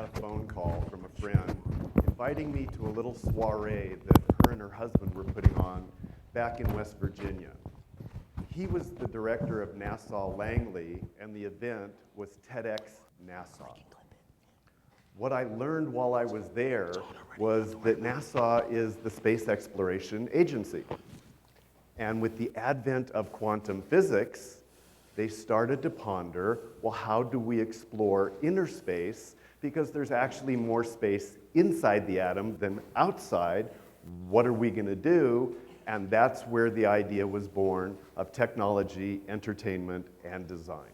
got a phone call from a friend inviting me to a little soiree that her and her husband were putting on back in West Virginia. He was the director of NASA Langley, and the event was TEDxNASA. What I learned while I was there was that NASA is the space exploration agency. And with the advent of quantum physics, they started to ponder, well, how do we explore inner space? Because there's actually more space inside the atom than outside. What are we going to do? And that's where the idea was born of technology, entertainment, and design.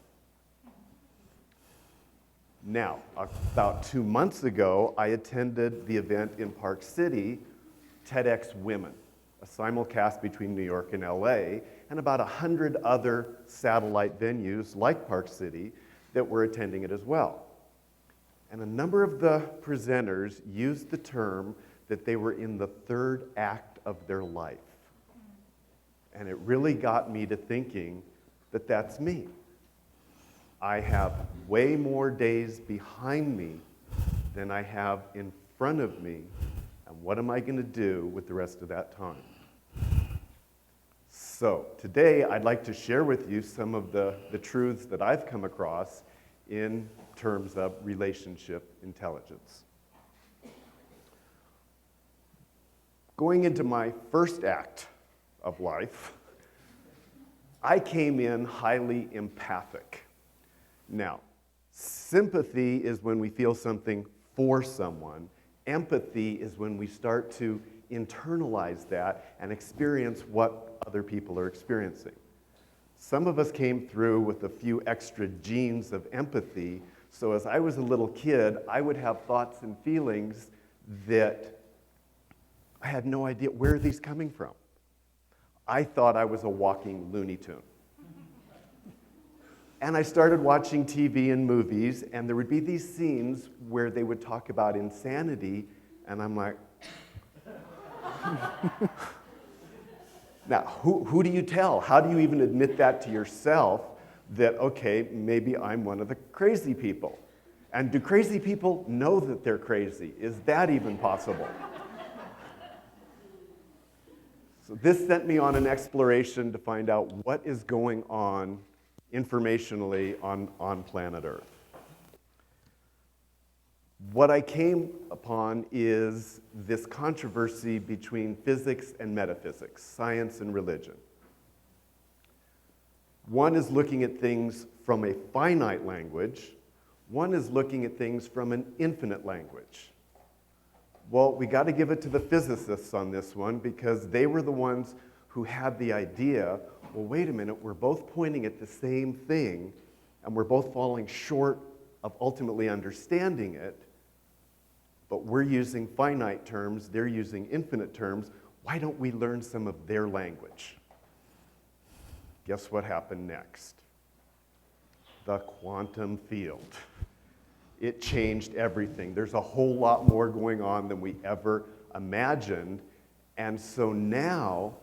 Now, about 2 months ago, I attended the event in Park City, TEDx Women, a simulcast between New York and LA, and about 100 other satellite venues like Park City that were attending it as well. And a number of the presenters used the term that they were in the third act of their life. And it really got me to thinking that that's me. I have way more days behind me than I have in front of me, and what am I going to do with the rest of that time? So today I'd like to share with you some of the truths that I've come across in terms of relationship intelligence. Going into my first act of life, I came in highly empathic. Now, sympathy is when we feel something for someone. Empathy is when we start to internalize that and experience what other people are experiencing. Some of us came through with a few extra genes of empathy, so as I was a little kid, I would have thoughts and feelings that I had no idea where are these coming from. I thought I was a walking Looney Tune. And I started watching TV and movies, and there would be these scenes where they would talk about insanity, and I'm like, now, who do you tell? How do you even admit that to yourself that, okay, maybe I'm one of the crazy people? And do crazy people know that they're crazy? Is that even possible? So this sent me on an exploration to find out what is going on informationally on planet Earth. What I came upon is this controversy between physics and metaphysics, science and religion. One is looking at things from a finite language. One is looking at things from an infinite language. Well, we got to give it to the physicists on this one because they were the ones who had the idea, well, wait a minute, we're both pointing at the same thing and we're both falling short of ultimately understanding it, but we're using finite terms, they're using infinite terms. Why don't we learn some of their language? Guess what happened next? The quantum field. It changed everything. There's a whole lot more going on than we ever imagined. And so now,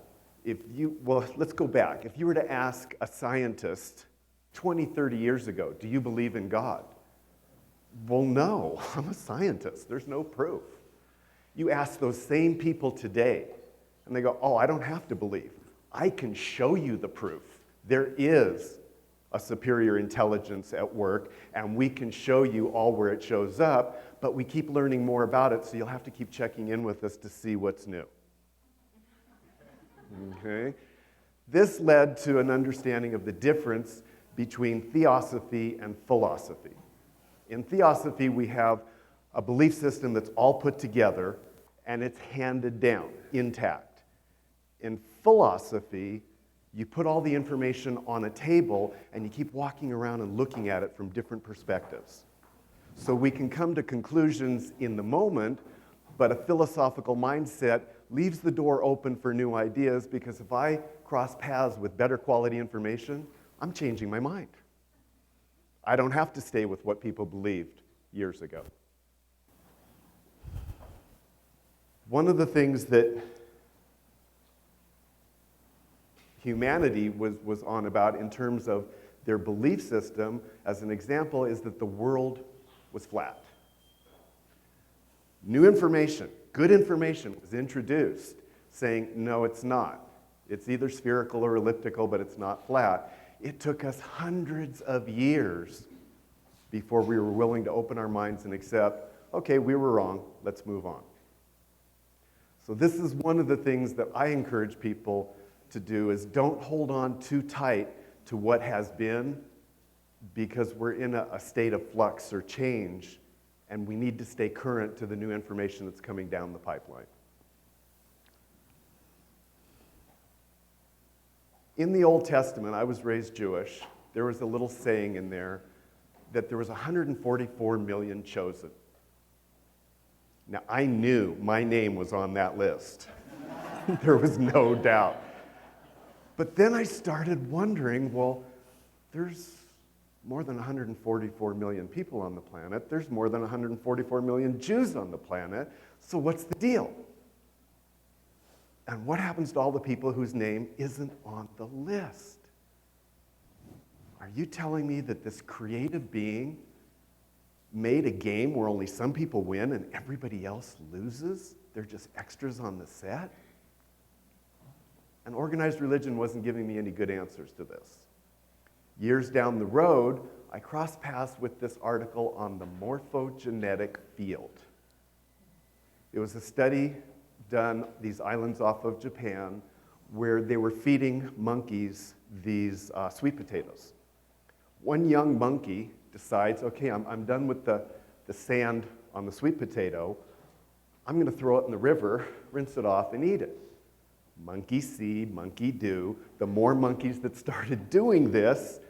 let's go back. If you were to ask a scientist 20, 30 years ago, do you believe in God? Well, no, I'm a scientist. There's no proof. You ask those same people today, and they go, oh, I don't have to believe. I can show you the proof. There is a superior intelligence at work, and we can show you all where it shows up, but we keep learning more about it, so you'll have to keep checking in with us to see what's new. Okay? This led to an understanding of the difference between theosophy and philosophy. In theosophy, we have a belief system that's all put together, and it's handed down, intact. In philosophy, you put all the information on a table, and you keep walking around and looking at it from different perspectives. So we can come to conclusions in the moment, but a philosophical mindset leaves the door open for new ideas, because if I cross paths with better quality information, I'm changing my mind. I don't have to stay with what people believed years ago. One of the things that humanity was on about in terms of their belief system, as an example, is that the world was flat. New information, good information was introduced saying, no, it's not. It's either spherical or elliptical, but it's not flat. It took us hundreds of years before we were willing to open our minds and accept, okay, we were wrong, let's move on. So this is one of the things that I encourage people to do is don't hold on too tight to what has been, because we're in a state of flux or change, and we need to stay current to the new information that's coming down the pipeline. In the Old Testament, I was raised Jewish, there was a little saying in there that there was 144 million chosen. Now, I knew my name was on that list. There was no doubt. But then I started wondering, well, there's more than 144 million people on the planet. There's more than 144 million Jews on the planet. So what's the deal? And what happens to all the people whose name isn't on the list? Are you telling me that this creative being made a game where only some people win and everybody else loses? They're just extras on the set? And organized religion wasn't giving me any good answers to this. Years down the road, I crossed paths with this article on the morphogenetic field. It was a study done these islands off of Japan where they were feeding monkeys these sweet potatoes. One young monkey decides, okay, I'm done with the sand on the sweet potato. I'm going to throw it in the river, rinse it off, and eat it. Monkey see, monkey do. The more monkeys that started doing this,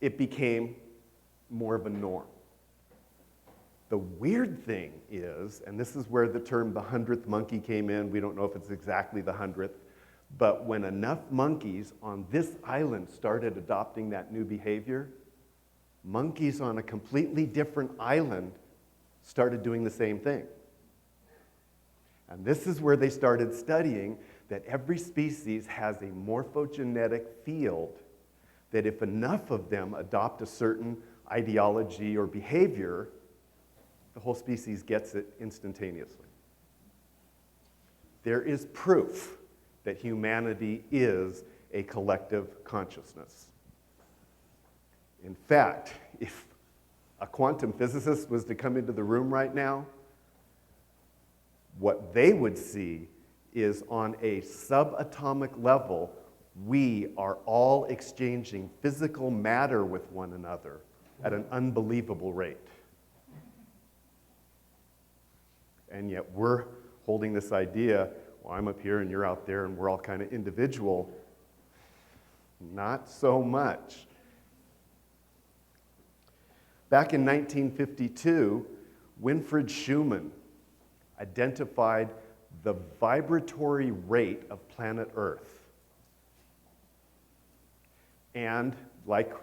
it became more of a norm. The weird thing is, and this is where the term the 100th monkey came in, we don't know if it's exactly the 100th, but when enough monkeys on this island started adopting that new behavior, monkeys on a completely different island started doing the same thing. And this is where they started studying that every species has a morphogenetic field that if enough of them adopt a certain ideology or behavior, the whole species gets it instantaneously. There is proof that humanity is a collective consciousness. In fact, if a quantum physicist was to come into the room right now, what they would see is on a subatomic level, we are all exchanging physical matter with one another at an unbelievable rate. And yet we're holding this idea, well, I'm up here and you're out there and we're all kind of individual. Not so much. Back in 1952, Winfried Schumann identified the vibratory rate of planet Earth. And like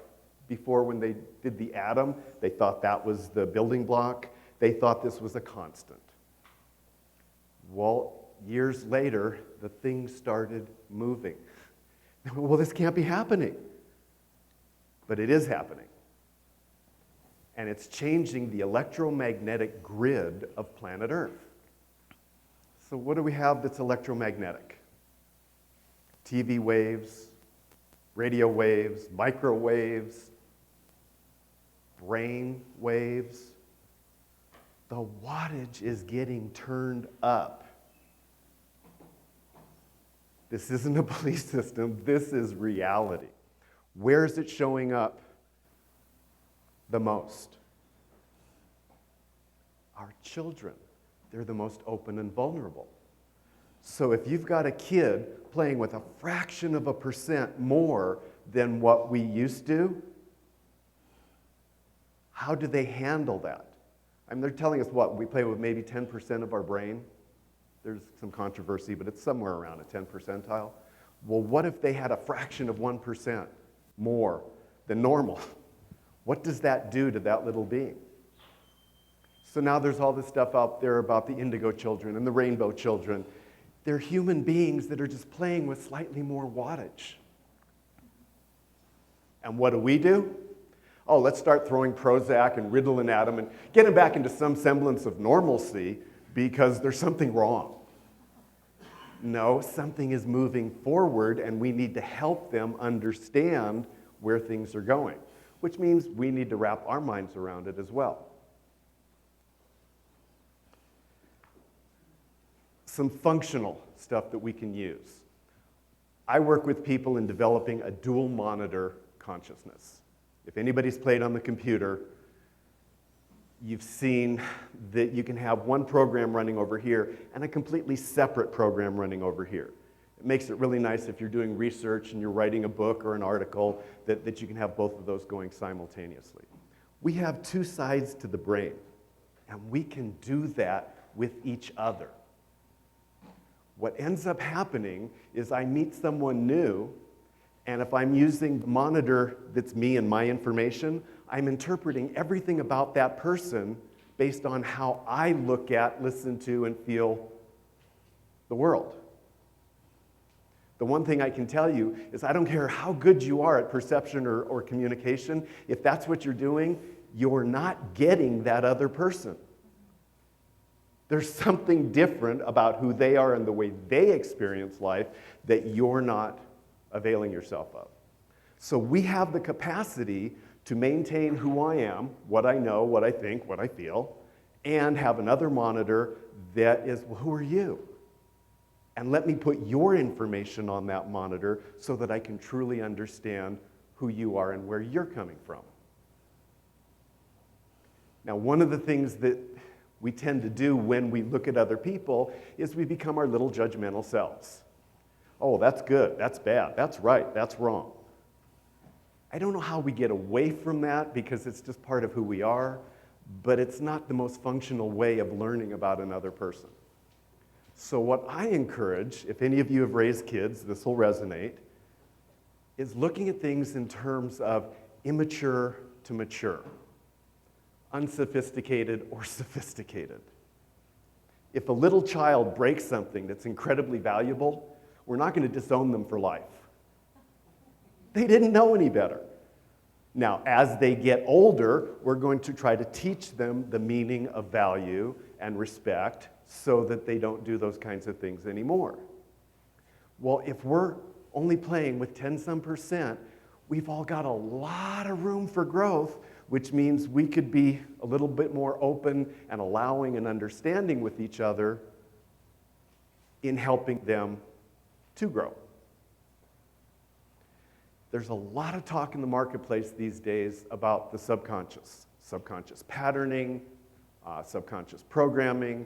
before when they did the atom, they thought that was the building block. They thought this was a constant. Well, years later, the thing started moving. Well, this can't be happening. But it is happening. And it's changing the electromagnetic grid of planet Earth. So what do we have that's electromagnetic? TV waves, radio waves, microwaves, brain waves. The wattage is getting turned up. This isn't a belief system, this is reality. Where is it showing up the most? Our children. They're the most open and vulnerable. So if you've got a kid playing with a fraction of a percent more than what we used to, how do they handle that? I mean, they're telling us what? We play with maybe 10% of our brain? There's some controversy, but it's somewhere around a 10 percentile. Well, what if they had a fraction of 1% more than normal? What does that do to that little being? So now there's all this stuff out there about the indigo children and the rainbow children. They're human beings that are just playing with slightly more wattage. And what do? oh, let's start throwing Prozac and Ritalin at them and get them back into some semblance of normalcy because there's something wrong. No, something is moving forward and we need to help them understand where things are going, which means we need to wrap our minds around it as well. Some functional stuff that we can use. I work with people in developing a dual monitor consciousness. If anybody's played on the computer, you've seen that you can have one program running over here and a completely separate program running over here. It makes it really nice if you're doing research and you're writing a book or an article that you can have both of those going simultaneously. We have two sides to the brain, and we can do that with each other. What ends up happening is I meet someone new, and if I'm using the monitor that's me and my information, I'm interpreting everything about that person based on how I look at, listen to, and feel the world. The one thing I can tell you is I don't care how good you are at perception or communication, if that's what you're doing, you're not getting that other person. There's something different about who they are and the way they experience life that you're not availing yourself of. So we have the capacity to maintain who I am, what I know, what I think, what I feel, and have another monitor that is, well, who are you? And let me put your information on that monitor so that I can truly understand who you are and where you're coming from. Now, one of the things that we tend to do when we look at other people is we become our little judgmental selves. Oh, that's good, that's bad, that's right, that's wrong. I don't know how we get away from that because it's just part of who we are, but it's not the most functional way of learning about another person. So what I encourage, if any of you have raised kids, this will resonate, is looking at things in terms of immature to mature, unsophisticated or sophisticated. If a little child breaks something that's incredibly valuable, we're not going to disown them for life. They didn't know any better. Now, as they get older, we're going to try to teach them the meaning of value and respect so that they don't do those kinds of things anymore. Well, if we're only playing with 10-some%, we've all got a lot of room for growth, which means we could be a little bit more open and allowing and understanding with each other in helping them to grow. There's a lot of talk in the marketplace these days about the subconscious patterning, subconscious programming.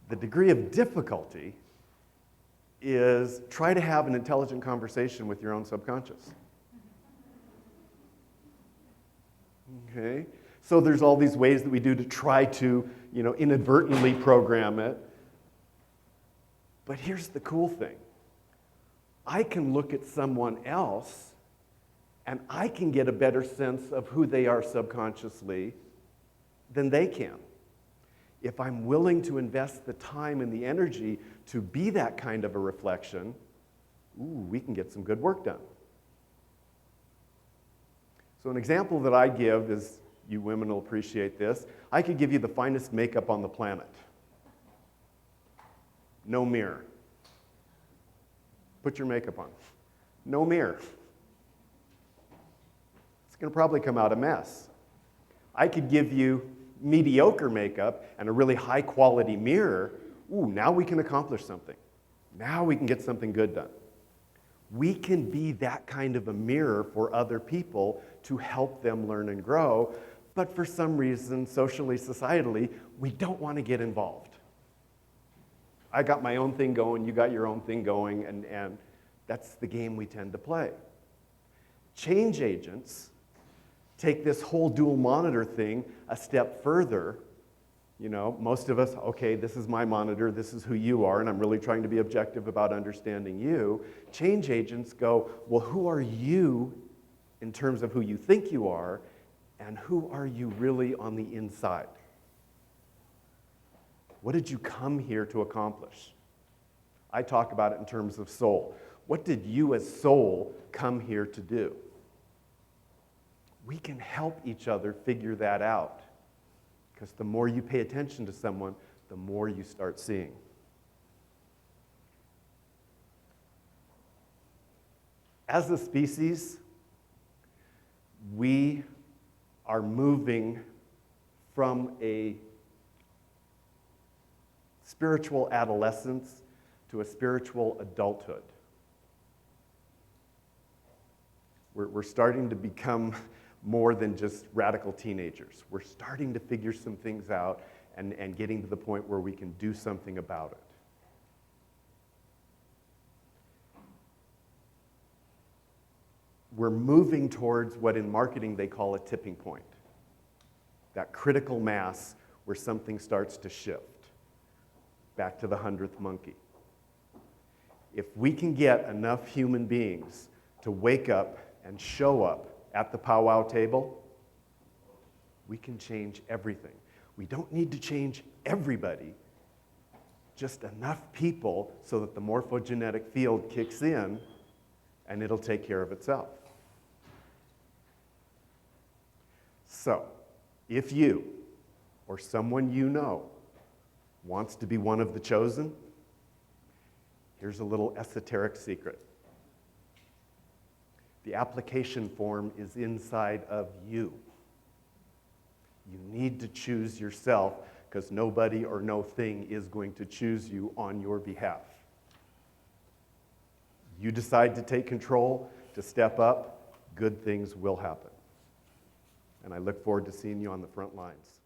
The degree of difficulty is try to have an intelligent conversation with your own subconscious. Okay? So there's all these ways that we do to try to, inadvertently program it. But here's the cool thing. I can look at someone else and I can get a better sense of who they are subconsciously than they can. If I'm willing to invest the time and the energy to be that kind of a reflection, we can get some good work done. So an example that I give is, you women will appreciate this, I could give you the finest makeup on the planet. No mirror. Put your makeup on. No mirror. It's going to probably come out a mess. I could give you mediocre makeup and a really high quality mirror. Now we can accomplish something. Now we can get something good done. We can be that kind of a mirror for other people to help them learn and grow, but for some reason, socially, societally, we don't want to get involved. I got my own thing going, you got your own thing going, and that's the game we tend to play. Change agents take this whole dual monitor thing a step further. Most of us, okay, this is my monitor, this is who you are, and I'm really trying to be objective about understanding you. Change agents go, well, who are you in terms of who you think you are, and who are you really on the inside? What did you come here to accomplish? I talk about it in terms of soul. What did you as soul come here to do? we can help each other figure that out. Because the more you pay attention to someone, the more you start seeing. As a species, we are moving from a spiritual adolescence to a spiritual adulthood. We're starting to become more than just radical teenagers. We're starting to figure some things out and getting to the point where we can do something about it. We're moving towards what in marketing they call a tipping point. That critical mass where something starts to shift. Back to the 100th monkey. If we can get enough human beings to wake up and show up at the powwow table, we can change everything. We don't need to change everybody, just enough people so that the morphogenetic field kicks in and it'll take care of itself. So, if you or someone you know wants to be one of the chosen, here's a little esoteric secret. The application form is inside of you. You need to choose yourself because nobody or no thing is going to choose you on your behalf. You decide to take control, to step up, good things will happen. And I look forward to seeing you on the front lines.